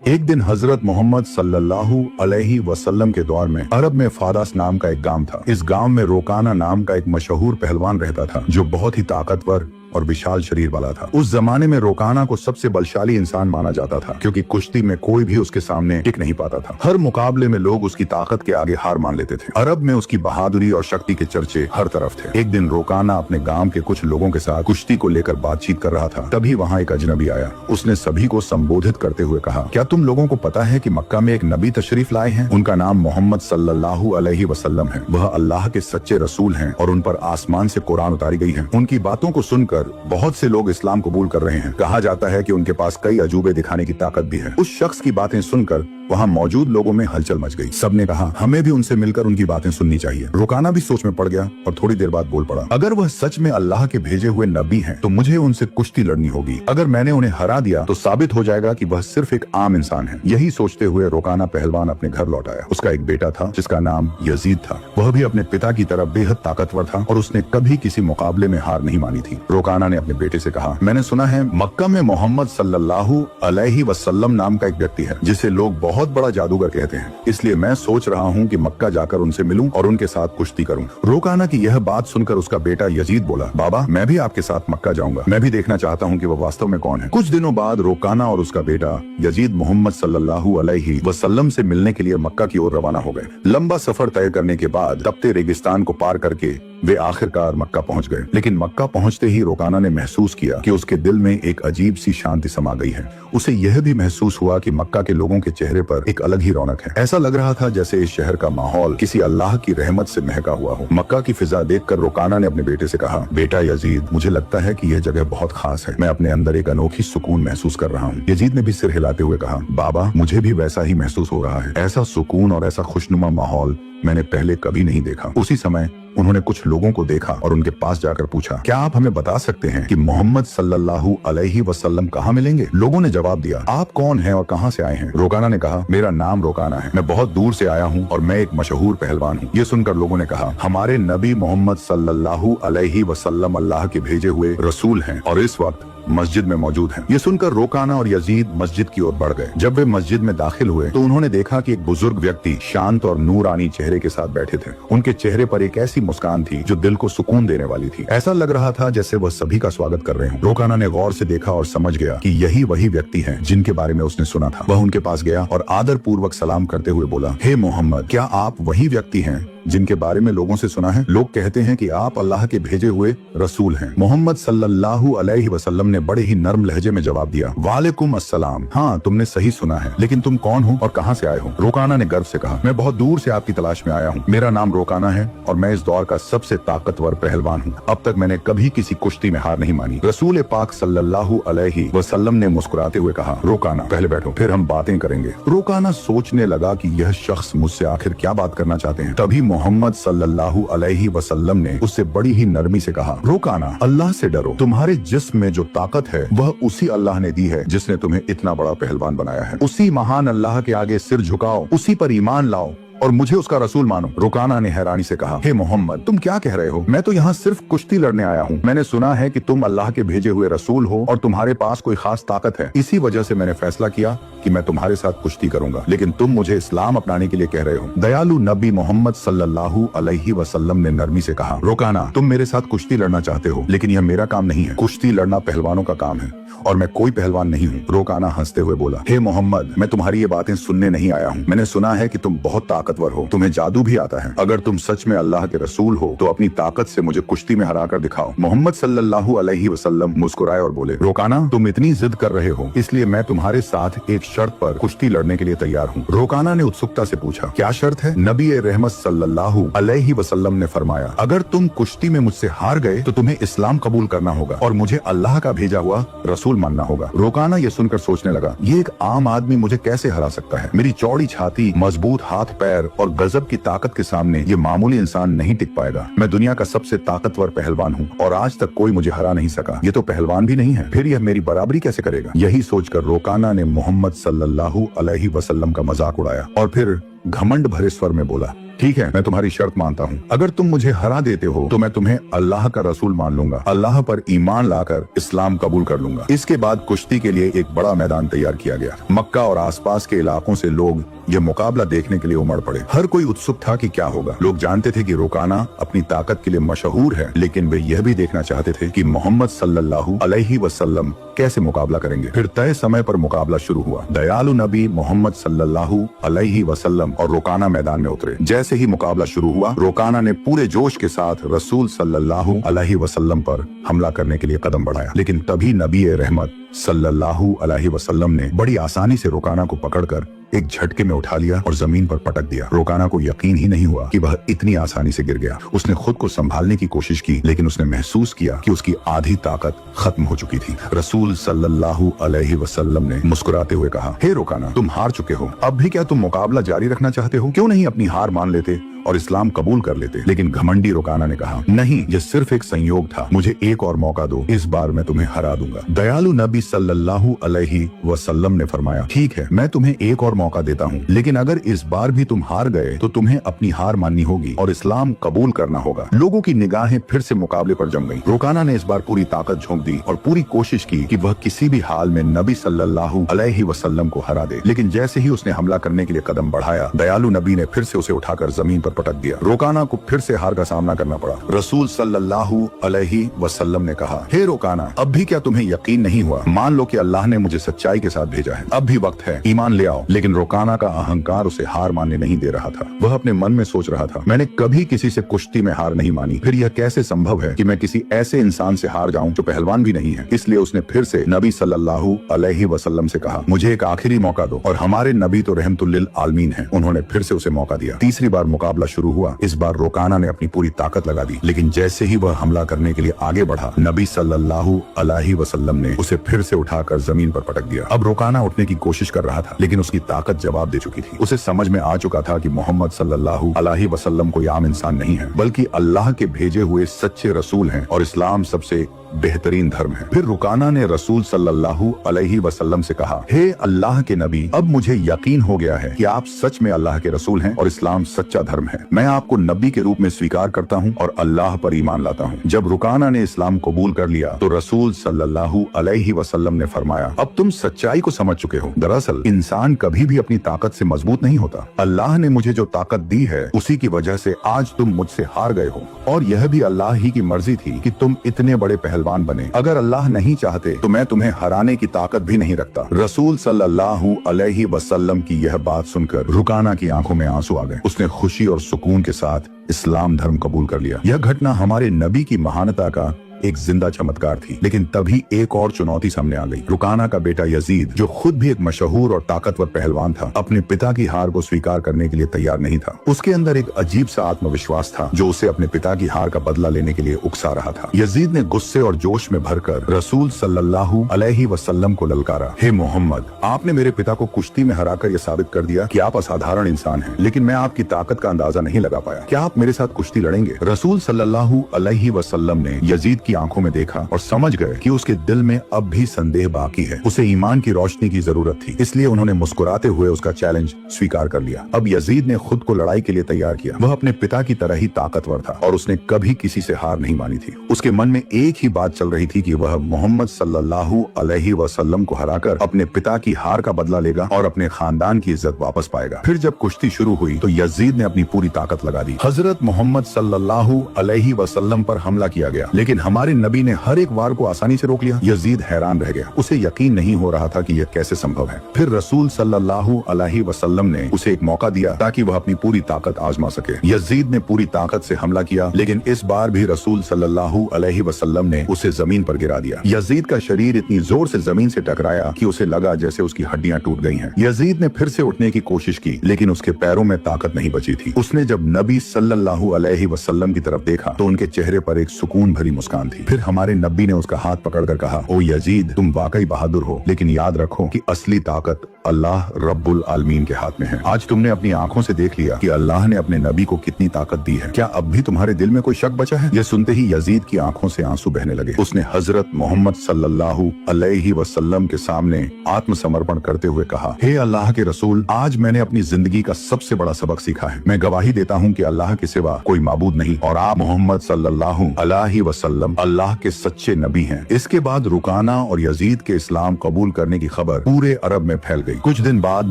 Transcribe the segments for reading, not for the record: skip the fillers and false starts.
एक दिन हजरत मोहम्मद सल्लल्लाहु अलैहि वसल्लम के दौर में अरब में फादास नाम का एक गांव था। इस गांव में रोकाना नाम का एक मशहूर पहलवान रहता था जो बहुत ही ताकतवर और विशाल शरीर वाला था। उस जमाने में रोकाना को सबसे बलशाली इंसान माना जाता था क्योंकि कुश्ती में कोई भी उसके सामने टिक नहीं पाता था। हर मुकाबले में लोग उसकी ताकत के आगे हार मान लेते थे। अरब में उसकी बहादुरी और शक्ति के चर्चे हर तरफ थे। एक दिन रोकाना अपने गांव के कुछ लोगों के साथ कुश्ती को लेकर बातचीत कर रहा था। तभी वहाँ एक अजनबी आया। उसने सभी को संबोधित करते हुए कहा, क्या तुम लोगों को पता है कि मक्का में एक नबी तशरीफ लाए हैं? उनका नाम मोहम्मद सल्लल्लाहु अलैहि वसल्लम है। वह अल्लाह के सच्चे रसूल हैं और उन पर आसमान से कुरान उतारी गई है। उनकी बातों को सुनकर बहुत से लोग इस्लाम कबूल कर रहे हैं। कहा जाता है कि उनके पास कई अजूबे दिखाने की ताकत भी है। उस शख्स की बातें सुनकर वहाँ मौजूद लोगों में हलचल मच गई। सबने कहा, हमें भी उनसे मिलकर उनकी बातें सुननी चाहिए। रोकाना भी सोच में पड़ गया और थोड़ी देर बाद बोल पड़ा, अगर वह सच में अल्लाह के भेजे हुए नबी हैं, तो मुझे उनसे कुश्ती लड़नी होगी। अगर मैंने उन्हें हरा दिया तो साबित हो जाएगा कि वह सिर्फ एक आम इंसान है। यही सोचते हुए रोकाना पहलवान अपने घर लौट आया। उसका एक बेटा था जिसका नाम यजीद था। वह भी अपने पिता की तरह बेहद ताकतवर था और उसने कभी किसी मुकाबले में हार नहीं मानी थी। रोकाना ने अपने बेटे से कहा, मैंने सुना है मक्का में मोहम्मद सल्लल्लाहु अलैहि वसल्लम नाम का एक व्यक्ति है जिसे लोग बहुत बड़ा जादूगर कहते हैं। इसलिए मैं सोच रहा हूँ कि मक्का जाकर उनसे मिलूं और उनके साथ कुश्ती करूं। रोकाना की यह बात सुनकर उसका बेटा यजीद बोला, बाबा मैं भी आपके साथ मक्का जाऊंगा। मैं भी देखना चाहता हूँ कि वह वास्तव में कौन है। कुछ दिनों बाद रोकाना और उसका बेटा यजीद मोहम्मद सल्लल्लाहु अलैहि वसल्लम से मिलने के लिए मक्का की ओर रवाना हो गए। लंबा सफर तय करने के बाद तपते रेगिस्तान को पार करके वे आखिरकार मक्का पहुंच गए। लेकिन मक्का पहुंचते ही रोकाना ने महसूस किया कि उसके दिल में एक अजीब सी शांति समा गई है। उसे यह भी महसूस हुआ कि मक्का के लोगों के चेहरे पर एक अलग ही रौनक है। ऐसा लग रहा था जैसे इस शहर का माहौल किसी अल्लाह की रहमत से महका हुआ हो। मक्का की फिजा देखकर रोकाना ने अपने बेटे से कहा, बेटा यजीद, मुझे लगता है कि यह जगह बहुत खास है। मैं अपने अंदर एक अनोखी सुकून महसूस कर रहा हूँ। यजीद ने भी सिर हिलाते हुए कहा, बाबा मुझे भी वैसा ही महसूस हो रहा है। ऐसा सुकून और ऐसा खुशनुमा माहौल मैंने पहले कभी नहीं देखा। उसी समय उन्होंने कुछ लोगों को देखा और उनके पास जाकर पूछा, क्या आप हमें बता सकते हैं कि मोहम्मद सल्लल्लाहु अलैहि वसल्लम कहाँ मिलेंगे? लोगों ने जवाब दिया, आप कौन हैं और कहाँ से आए हैं? रोकाना ने कहा, मेरा नाम रोकाना है। मैं बहुत दूर से आया हूँ और मैं एक मशहूर पहलवान हूँ। ये सुनकर लोगों ने कहा, हमारे नबी मोहम्मद सल्लल्लाहु अलैहि वसल्लम अल्लाह के भेजे हुए रसूल हैं और इस वक्त मस्जिद में मौजूद हैं। ये सुनकर रोकाना और यजीद मस्जिद की ओर बढ़ गए। जब वे मस्जिद में दाखिल हुए तो उन्होंने देखा कि एक बुजुर्ग व्यक्ति शांत और नूरानी चेहरे के साथ बैठे थे। उनके चेहरे पर एक ऐसी मुस्कान थी जो दिल को सुकून देने वाली थी। ऐसा लग रहा था जैसे वह सभी का स्वागत कर रहे हों। रोकाना ने गौर से देखा और समझ गया कि यही वही व्यक्ति हैं जिनके बारे में उसने सुना था। वह उनके पास गया और आदर पूर्वक सलाम करते हुए बोला, हे मोहम्मद, क्या आप वही व्यक्ति हैं जिनके बारे में लोगों से सुना है? लोग कहते हैं कि आप अल्लाह के भेजे हुए रसूल हैं। मोहम्मद सल्लल्लाहु अलैहि वसल्लम ने बड़े ही नर्म लहजे में जवाब दिया, वालेकुम अस्सलाम। हाँ, तुमने सही सुना है, लेकिन तुम कौन हो और कहाँ से आए हो? रोकाना ने गर्व से कहा, मैं बहुत दूर से आपकी तलाश में आया हूँ। मेरा नाम रोकाना है और मैं इस दौर का सबसे ताकतवर पहलवान हूँ। अब तक मैंने कभी किसी कुश्ती में हार नहीं मानी। रसूल पाक सल्लल्लाहु अलैहि वसल्लम ने मुस्कुराते हुए कहा, रोकाना पहले बैठो, फिर हम बातें करेंगे। रोकाना सोचने लगा कि यह शख्स मुझसे आखिर क्या बात करना चाहते हैं। तभी मोहम्मद सल्लल्लाहु अलैहि वसल्लम ने उससे बड़ी ही नरमी से कहा, रोकाना, अल्लाह से डरो। तुम्हारे जिस्म में जो ताकत है वह उसी अल्लाह ने दी है जिसने तुम्हें इतना बड़ा पहलवान बनाया है। उसी महान अल्लाह के आगे सिर झुकाओ, उसी पर ईमान लाओ और मुझे उसका रसूल मानो। रोकाना ने हैरानी से कहा, हे मोहम्मद, तुम क्या कह रहे हो? मैं तो यहाँ सिर्फ कुश्ती लड़ने आया हूँ। मैंने सुना है कि तुम अल्लाह के भेजे हुए रसूल हो और तुम्हारे पास कोई खास ताकत है। इसी वजह से मैंने फैसला किया कि मैं तुम्हारे साथ कुश्ती करूंगा। लेकिन तुम मुझे इस्लाम अपनाने के लिए कह रहे हो। दयालु नबी मोहम्मद सल्लल्लाहु अलैहि वसल्लम ने नरमी से कहा, रोकाना, तुम मेरे साथ कुश्ती लड़ना चाहते हो, लेकिन यह मेरा काम नहीं है। कुश्ती लड़ना पहलवानों का काम है और मैं कोई पहलवान नहीं हूँ। रोकाना हंसते हुए बोला, हे मोहम्मद, मैं तुम्हारी ये बातें सुनने नहीं आया हूँ। मैंने सुना है कि तुम बहुत ताकतवर हो, तुम्हें जादू भी आता है। अगर तुम सच में अल्लाह के रसूल हो तो अपनी ताकत से मुझे कुश्ती में हरा कर दिखाओ। मोहम्मद सल्लल्लाहु अलैहि वसल्लम मुस्कुराए और बोले, रोकाना, तुम इतनी जिद कर रहे हो, इसलिए मैं तुम्हारे साथ एक शर्त पर कुश्ती लड़ने के लिए तैयार हूँ। रोकाना ने उत्सुकता से पूछा, क्या शर्त है? नबी रहमत सल्लल्लाहु अलैहि वसल्लम ने फरमाया, अगर तुम कुश्ती में मुझसे हार गए तो तुम्हें इस्लाम कबूल करना होगा और मुझे अल्लाह का भेजा हुआ रसूल मानना होगा। रोकाना ये सुनकर सोचने लगा, ये एक आम आदमी मुझे कैसे हरा सकता है? मेरी चौड़ी छाती, मजबूत हाथ पैर और गजब की ताकत के सामने ये मामूली इंसान नहीं टिक पाएगा। मैं दुनिया का सबसे ताकतवर पहलवान हूँ और आज तक कोई मुझे हरा नहीं सका। ये तो पहलवान भी नहीं है, फिर यह मेरी बराबरी कैसे करेगा? यही सोचकर रोकाना ने मोहम्मद सल्लल्लाहु अलैहि वसल्लम का मजाक उड़ाया और फिर घमंड भरे स्वर में बोला, ठीक है, मैं तुम्हारी शर्त मानता हूँ। अगर तुम मुझे हरा देते हो तो मैं तुम्हें अल्लाह का रसूल मान लूंगा, अल्लाह पर ईमान लाकर इस्लाम कबूल कर लूंगा। इसके बाद कुश्ती के लिए एक बड़ा मैदान तैयार किया गया। मक्का और आसपास के इलाकों से लोग ये मुकाबला देखने के लिए उमड़ पड़े। हर कोई उत्सुक था कि क्या होगा। लोग जानते थे कि रुकाना अपनी ताकत के लिए मशहूर है, लेकिन वे यह भी देखना चाहते थे कि मोहम्मद सल्लल्लाहु अलैहि वसल्लम कैसे मुकाबला करेंगे। फिर तय समय पर मुकाबला शुरू हुआ। दयालु नबी मोहम्मद सल्लल्लाहु अलैहि वसल्लम और रुकाना मैदान में उतरे। जैसे ही मुकाबला शुरू हुआ, रुकाना ने पूरे जोश के साथ रसूल सल्लल्लाहु अलैहि वसल्लम पर हमला करने के लिए कदम बढ़ाया, लेकिन तभी नबी रहमत सल्लल्लाहु अलैहि वसल्लम ने बड़ी आसानी से रुकाना को पकड़कर एक झटके में उठा लिया और जमीन पर पटक दिया। रुकाना को यकीन ही नहीं हुआ कि वह इतनी आसानी से गिर गया। उसने खुद को संभालने की कोशिश की, लेकिन उसने महसूस किया कि उसकी आधी ताकत खत्म हो चुकी थी। रसूल सल्लल्लाहु अलैहि वसल्लम ने मुस्कुराते हुए कहा, हे रुकाना, तुम हार चुके हो। अब भी क्या तुम मुकाबला जारी रखना चाहते हो? क्यों नहीं अपनी हार मान लेते और इस्लाम कबूल कर लेते? लेकिन घमंडी रुकाना ने कहा, नहीं, ये सिर्फ एक संयोग था, मुझे एक और मौका दो, इस बार मैं तुम्हें हरा दूंगा। दयालु नबी सल्लल्लाहु अलैहि वसल्लम ने फरमाया, ठीक है, मैं तुम्हें एक और मौका देता हूँ, लेकिन अगर इस बार भी तुम हार गए तो तुम्हें अपनी हार माननी होगी और इस्लाम कबूल करना होगा। लोगों की निगाहें फिर से मुकाबले पर जम गईं। रुकाना ने इस बार पूरी ताकत झोंक दी और पूरी कोशिश की कि वह किसी भी हाल में नबी सल्लल्लाहु अलैहि वसल्लम को हरा दे। लेकिन जैसे ही उसने हमला करने के लिए कदम बढ़ाया, दयालु नबी ने फिर से उसे उठाकर जमीन पर पटक दिया। रुकाना को फिर से हार का सामना करना पड़ा। रसूल सल्लल्लाहु अलैहि वसल्लम ने कहा, हे रुकाना, अब भी क्या तुम्हें यकीन नहीं हुआ? मान लो कि अल्लाह ने मुझे सच्चाई के साथ भेजा है, अब भी वक्त है, ईमान ले आओ। लेकिन रुकाना का अहंकार उसे हार मानने नहीं दे रहा था। वह अपने मन में सोच रहा था, मैंने कभी किसी से कुश्ती में हार नहीं मानी, फिर यह कैसे संभव है कि मैं किसी ऐसे इंसान से हार जाऊं जो पहलवान भी नहीं है। इसलिए उसने फिर से नबी सल्लल्लाहु अलैहि वसल्लम से कहा, मुझे एक आखिरी मौका दो। और हमारे नबी तो रहमतुल लिल आलमीन हैं। उन्होंने फिर से उसे मौका दिया। तीसरी बार मुकाबला शुरू हुआ। इस बार रुकाना ने अपनी पूरी ताकत लगा दी, लेकिन जैसे ही वह हमला करने के लिए आगे बढ़ा, नबी सल्लल्लाहु अलैहि वसल्लम ने उसे फिर से उठाकर जमीन पर पटक दिया। अब रुकाना उठने की कोशिश कर रहा था, लेकिन उसकी ताकत जवाब दे चुकी थी। उसे समझ में आ चुका था कि मोहम्मद सल्लल्लाहु अलैहि वसल्लम कोई आम इंसान नहीं है, बल्कि अल्लाह के भेजे हुए सच्चे रसूल हैं और इस्लाम सबसे बेहतरीन धर्म है। फिर रुकाना ने रसूल सल्लल्लाहु अलैहि वसल्लम से कहा, हे अल्लाह के नबी, अब मुझे यकीन हो गया है कि आप सच में अल्लाह के रसूल हैं और इस्लाम सच्चा धर्म है। मैं आपको नबी के रूप में स्वीकार करता हूँ और अल्लाह पर ईमान लाता हूँ। जब रुकाना ने इस्लाम कबूल कर लिया तो रसूल सल्लल्लाहु अलैहि वसल्लम ने फरमाया, अब तुम सच्चाई को समझ चुके हो। दरअसल इंसान कभी भी अपनी ताकत से मजबूत नहीं होता। अल्लाह ने मुझे जो ताकत दी है, उसी की वजह से आज तुम मुझसे हार गए हो, और यह भी अल्लाह ही की मर्जी थी कि तुम इतने बड़े पहलवान बने। अगर अल्लाह नहीं चाहते तो मैं तुम्हें हराने की ताकत भी नहीं रखता। रसूल सल्लल्लाहु अलैहि वसल्लम की यह बात सुनकर रुकाना की आंखों में आंसू आ गए। उसने खुशी और सुकून के साथ इस्लाम धर्म कबूल कर लिया। यह घटना हमारे नबी की महानता का एक जिंदा चमत्कार थी। लेकिन तभी एक और चुनौती सामने आ गई। रुकाना का बेटा यजीद, जो खुद भी एक मशहूर और ताकतवर पहलवान था, अपने पिता की हार को स्वीकार करने के लिए तैयार नहीं था। उसके अंदर एक अजीब सा आत्मविश्वास था जो उसे अपने पिता की हार का बदला लेने के लिए उकसा रहा था। यजीद ने गुस्से और जोश में भरकर रसूल सल्लल्लाहु अलैहि वसल्लम को ललकारा, हे मोहम्मद, आपने मेरे पिता को कुश्ती में हराकर यह साबित कर दिया कि आप असाधारण इंसान हैं, लेकिन मैं आपकी ताकत का अंदाजा नहीं लगा पाया। क्या आप मेरे साथ कुश्ती लड़ेंगे? रसूल सल्लल्लाहु अलैहि वसल्लम ने यजीद की आंखों में देखा और समझ गए कि उसके दिल में अब भी संदेह बाकी है। उसे ईमान की रोशनी की जरूरत थी, इसलिए उन्होंने मुस्कुराते हुए उसका चैलेंज स्वीकार कर लिया। अब यजीद ने खुद को लड़ाई के लिए तैयार किया। वह अपने पिता की तरह ही ताकतवर था और उसने कभी किसी से हार नहीं मानी थी। उसके मन में एक ही बात चल रही थी कि वह मोहम्मद सल्लल्लाहु अलैहि वसल्लम को हराकर अपने पिता की हार का बदला लेगा और अपने खानदान की इज्जत वापस पाएगा। फिर जब कुश्ती शुरू हुई तो यजीद ने अपनी पूरी ताकत लगा दी। हजरत मोहम्मद सल्लल्लाहु अलैहि वसल्लम पर हमला किया गया, लेकिन हमारे नबी ने हर एक वार को आसानी से रोक लिया। यजीद हैरान रह गया। उसे यकीन नहीं हो रहा था कि यह कैसे संभव है। फिर रसूल सल्लल्लाहु अलैहि वसल्लम ने उसे एक मौका दिया ताकि वह अपनी पूरी ताकत आजमा सके। यजीद ने पूरी ताकत से हमला किया, लेकिन इस बार भी रसूल सल्लल्लाहु अलैहि वसल्लम ने उसे जमीन पर गिरा दिया। यजीद का शरीर इतनी जोर से जमीन से टकराया कि उसे लगा जैसे उसकी हड्डियां टूट गई हैं। यजीद ने फिर से उठने की कोशिश की, लेकिन उसके पैरों में ताकत नहीं बची थी। उसने जब नबी सल्लल्लाहु अलैहि वसल्लम की तरफ देखा तो उनके चेहरे पर एक सुकून भरी मुस्कान थी। फिर हमारे नबी ने उसका हाथ पकड़कर कहा, ओ यजीद, तुम वाकई बहादुर हो, लेकिन याद रखो कि असली ताकत अल्लाह रब्बुल आलमीन के हाथ में है। आज तुमने अपनी आंखों से देख लिया कि अल्लाह ने अपने नबी को कितनी ताकत दी है। क्या अब भी तुम्हारे दिल में कोई शक बचा है? यह सुनते ही यजीद की आंखों से आंसू बहने लगे। उसने हजरत मोहम्मद सल्लल्लाहु अलैहि वसल्लम के सामने आत्मसमर्पण करते हुए कहा, हे अल्लाह के रसूल, आज मैंने अपनी जिंदगी का सबसे बड़ा सबक सीखा है। मैं गवाही देता हूँ कि अल्लाह के सिवा कोई माबूद नहीं और आप मोहम्मद सल्लल्लाहु अलैहि वसल्लम अल्लाह के सच्चे नबी हैं। इसके बाद रुकाना और यजीद के इस्लाम कबूल करने की खबर पूरे अरब में फैल गई। कुछ दिन बाद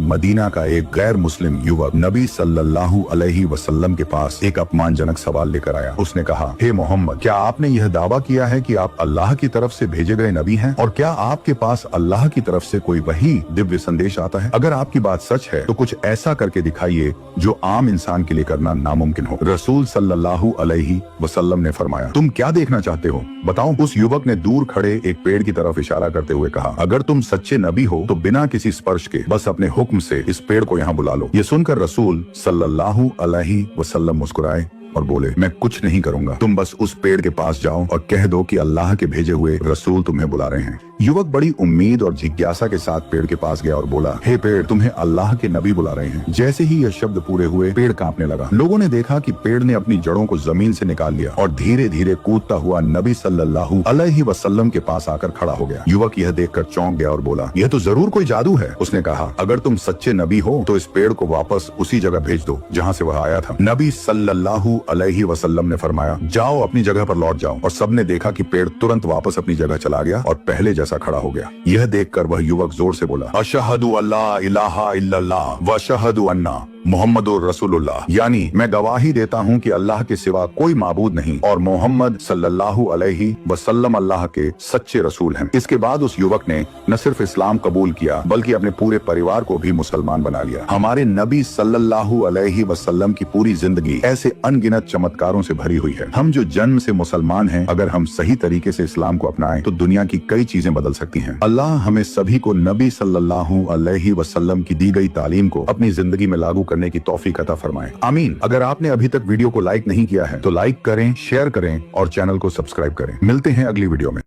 मदीना का एक गैर मुस्लिम युवक नबी सल्लल्लाहु अलैहि वसल्लम के पास एक अपमानजनक सवाल लेकर आया। उसने कहा, हे मोहम्मद, क्या आपने यह दावा किया है कि आप अल्लाह की तरफ से भेजे गए नबी हैं? और क्या आपके पास अल्लाह की तरफ से कोई वही दिव्य संदेश आता है? अगर आपकी बात सच है तो कुछ ऐसा करके दिखाइए जो आम इंसान के लिए करना नामुमकिन हो। रसूल सल्लल्लाहु अलैहि वसल्लम ने फरमाया, तुम क्या देखना चाहते हो, बताओ। उस युवक ने दूर खड़े एक पेड़ की तरफ इशारा करते हुए कहा, अगर तुम सच्चे नबी हो तो बिना किसी स्पर्श के बस अपने हुक्म से इस पेड़ को यहाँ बुला लो। ये सुनकर रसूल सल्लल्लाहु अलैहि वसल्लम मुस्कुराए और बोले, मैं कुछ नहीं करूंगा, तुम बस उस पेड़ के पास जाओ और कह दो कि अल्लाह के भेजे हुए रसूल तुम्हें बुला रहे हैं। युवक बड़ी उम्मीद और जिज्ञासा के साथ पेड़ के पास गया और बोला, हे पेड़, तुम्हें अल्लाह के नबी बुला रहे हैं। जैसे ही यह शब्द पूरे हुए, पेड़ कांपने लगा। लोगों ने देखा कि पेड़ ने अपनी जड़ों को जमीन से निकाल लिया और धीरे धीरे कूदता हुआ नबी सल्लल्लाहु अलैहि वसल्लम के पास आकर खड़ा हो गया। युवक यह देखकर चौंक गया और बोला, यह तो जरूर कोई जादू है। उसने कहा, अगर तुम सच्चे नबी हो तो इस पेड़ को वापस उसी जगह भेज दो जहाँ से वह आया था। नबी सल्लल्लाहु अलैहि वसल्लम ने फरमाया, जाओ अपनी जगह पर लौट जाओ। और सबने देखा कि पेड़ तुरंत वापस अपनी जगह चला गया और पहले जैसा खड़ा हो गया। यह देखकर वह युवक जोर से बोला, अशहदु अल्ला इलाहा इल्लल्लाह व अशहदु अन्ना मोहम्मदुर रसूलुल्लाह, यानी मैं गवाही देता हूँ कि अल्लाह के सिवा कोई माबूद नहीं और मोहम्मद सल्लल्लाहु अलैहि वसल्लम अल्लाह के सच्चे रसूल हैं। इसके बाद उस युवक ने न सिर्फ इस्लाम कबूल किया बल्कि अपने पूरे परिवार को भी मुसलमान बना लिया। हमारे नबी सल्लल्लाहु अलैहि वसल्लम की पूरी जिंदगी ऐसे अनगिनत चमत्कारों से भरी हुई है। हम जो जन्म से मुसलमान हैं, अगर हम सही तरीके से इस्लाम को अपनाएं तो दुनिया की कई चीजें बदल सकती हैं। अल्लाह हमें सभी को नबी सल्लल्लाहु अलैहि वसल्लम की दी गई तालीम को अपनी जिंदगी में लागू करने की तौफीक अता फरमाए। आमीन। अगर आपने अभी तक वीडियो को लाइक नहीं किया है तो लाइक करें, शेयर करें और चैनल को सब्सक्राइब करें। मिलते हैं अगली वीडियो में।